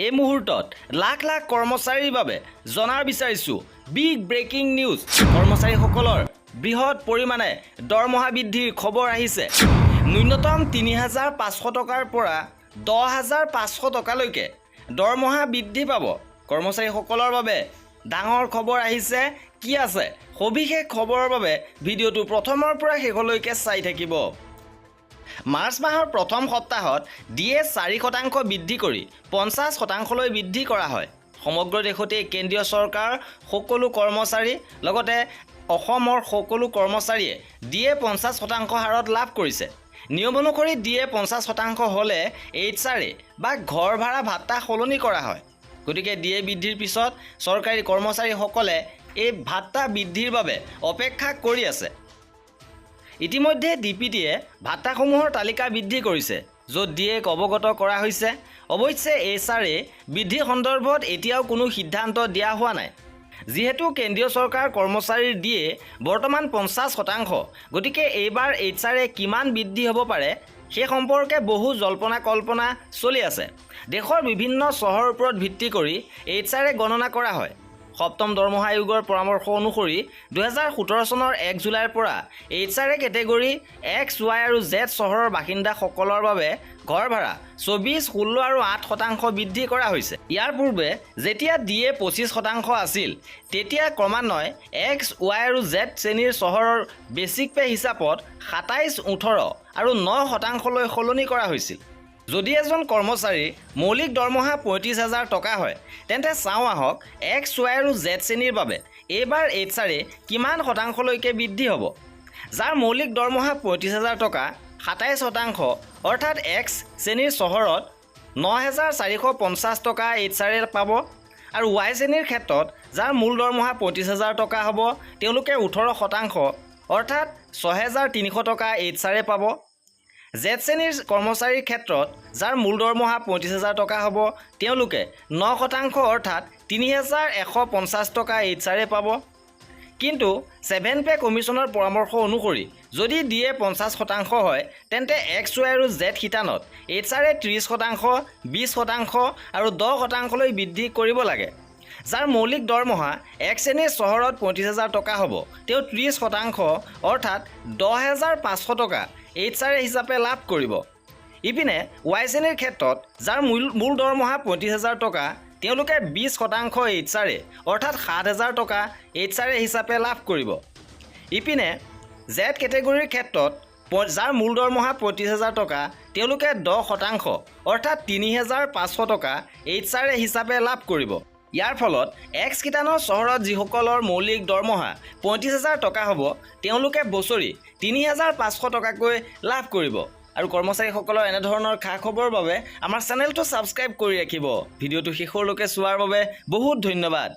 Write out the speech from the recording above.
এই মুহূৰ্তত লাখ লাখ কৰ্মচাৰীৰ বাবে জনাৰ বিচাৰিছো বিগ ব্ৰেকিং নিউজ। কৰ্মচাৰীসকলৰ বৃহৎ পৰিমাণে দৰমহা বৃদ্ধিৰ খবৰ আহিছে। ন্যূনতম ৩৫০০ টকাৰ পৰা ১০৫০০ টকালৈকে দৰমহা বৃদ্ধি পাব। কৰ্মচাৰীসকলৰ বাবে ডাঙৰ খবৰ আহিছে। কি আছে সবিশেষ খবৰৰ বাবে ভিডিঅ'টো প্ৰথমৰ পৰা শেষলৈকে চাই থাকিব। মাৰ্চ মাহৰ প্ৰথম সপ্তাহত ডিএ ৪% বৃদ্ধি কৰি ৫০% বৃদ্ধি কৰা হয়। সমগ্ৰ দেশতে কেন্দ্ৰীয় চৰকাৰ সকলো কৰ্মচাৰী লগতে অসমৰ সকলো কৰ্মচাৰীয়ে ডিএ ৫০% হাৰত লাভ কৰিছে। নিয়ম অনুসৰি ডিএ ৫০% হ'লে HR বা ঘৰ ভাড়া ভাত্তা সলনি কৰা হয়। গতিকে ডিএ বৃদ্ধিৰ পিছত চৰকাৰী কৰ্মচাৰীসকলে এই ভাত্তা বৃদ্ধিৰ বাবে অপেক্ষা কৰি আছে। ইতিমধ্যে DPTয়ে ভাত্তাসমূহৰ তালিকা বৃদ্ধি কৰিছে, য'ত ডিএক অৱগত কৰা হৈছে। অৱশ্যে HR বৃদ্ধিৰ সন্দৰ্ভত এতিয়াও কোনো সিদ্ধান্ত দিয়া হোৱা নাই। যিহেতু কেন্দ্ৰীয় চৰকাৰ কৰ্মচাৰীৰ ডিএ বৰ্তমান ৫০%, গতিকে এইবাৰ HR কিমান বৃদ্ধি হ'ব পাৰে সেই সম্পৰ্কে বহু জল্পনা কল্পনা চলি আছে। দেশৰ বিভিন্ন চহৰৰ ওপৰত ভিত্তি কৰি HR গণনা কৰা হয়। সপ্তম দৰমহা আয়োগৰ পৰামৰ্শ অনুসৰি ২০১৭ চনৰ ১ জুলাইৰ পৰা HR কেটেগৰী X, Y আৰু Z চহৰৰ বাসিন্দাসকলৰ বাবে ঘৰ ভাড়া ২৪, ১৬ আৰু ৮% বৃদ্ধি কৰা হৈছে। ইয়াৰ পূৰ্বে যেতিয়া ডিএ ২৫% আছিল, তেতিয়া ক্ৰমান্বয়ে X, Y আৰু Z শ্ৰেণীৰ চহৰৰ বেচিক পে হিচাপত ২৭, ১৮ আৰু ৯%লৈ সলনি কৰা হৈছিল। যদি এজন কৰ্মচাৰীৰ মৌলিক দৰমহা ৩৫,০০০ টকা হয়, তেন্তে চাওঁ আহক X, Y আৰু Z শ্ৰেণীৰ বাবে এইবাৰ HR কিমান শতাংশলৈকে বৃদ্ধি হ'ব। যাৰ মৌলিক দৰমহা ৩৫,০০০ টকা, ২৭%, অৰ্থাৎ X শ্ৰেণীৰ চহৰত ৯,৪৫০ টকা HR পাব। আৰু Y শ্ৰেণীৰ ক্ষেত্ৰত যাৰ মূল দৰমহা ৩৫,০০০ টকা হ'ব, তেওঁলোকে ১৮%, অৰ্থাৎ ৬,৩০০ টকা HR পাব। Z শ্ৰেণীৰ কৰ্মচাৰীৰ ক্ষেত্ৰত যাৰ মূল দৰমহা ৩৫,০০০ টকা হ'ব, তেওঁলোকে ৯%, অৰ্থাৎ ৩,১৫০ টকা HR পাব। কিন্তু 7 পে কমিশ্যনৰ পৰামৰ্শ অনুসৰি যদি ডিএ ৫০% হয়, তেন্তে X, Y আৰু Z শিতানত HR ৩০%, ২০% আৰু ১০%লৈ বৃদ্ধি কৰিব লাগে। যাৰ মৌলিক দৰমহা X শ্ৰেণীৰ চহৰত ৩৫,০০০ টকা হ'ব, তেওঁ ৩০%, অৰ্থাৎ ১০,৫০০ টকা HR হিচাপে লাভ কৰিব। ইপিনে Y শ্ৰেণীৰ ক্ষেত্ৰত যাৰ মূল দৰমহা ৩৫,০০০ টকা, তেওঁলোকে ২০% HR, অৰ্থাৎ ৭,০০০ টকা HR হিচাপে লাভ কৰিব। ইপিনে Z কেটেগৰীৰ ক্ষেত্ৰত যাৰ মূল দৰমহা ৩৫,০০০ টকা, তেওঁলোকে ১০%, অৰ্থাৎ ৩,৫০০ টকা HR হিচাপে লাভ কৰিব। ইয়াৰ ফলত X শিতানৰ চহৰত যিসকলৰ মৌলিক দৰমহা ৩৫,০০০ টকা হ'ব, তেওঁলোকে বছৰি ৩,৫০০ টকাকৈ লাভ কৰিব। আৰু কৰ্মচাৰীসকলৰ এনেধৰণৰ খা খবৰৰ বাবে আমাৰ চেনেলটো ছাবস্ক্ৰাইব কৰি ৰাখিব। ভিডিঅ'টো শেষলৈকে চোৱাৰ বাবে বহুত ধন্যবাদ।